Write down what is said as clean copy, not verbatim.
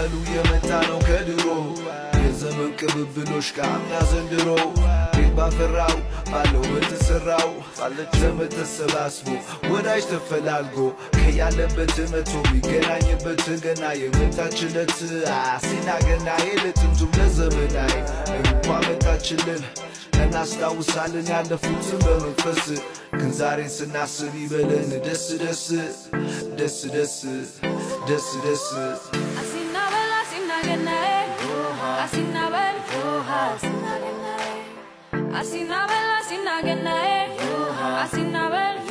ባህሉ የመጣ ነው ከድሮ የዘመን ቅብብሎሽ ከአምና ዘንድሮ ቤት ባፈራው ባለው በተሰራው ባለች ዘመን ተሰባስቦ ወዳጅ ተፈላልጎ ከያለበት መቶ የሚገናኝበት ገና የመጣችለት አሲና ገና የለጥንቱም ለዘመናይ እንኳን መጣችልን እናስታውሳለን ያለፉትን በመንፈስ ግን ዛሬን ስናስብ ይበለን ደስ ደስ ደስ ደስ ደስ ደስ Asinabel,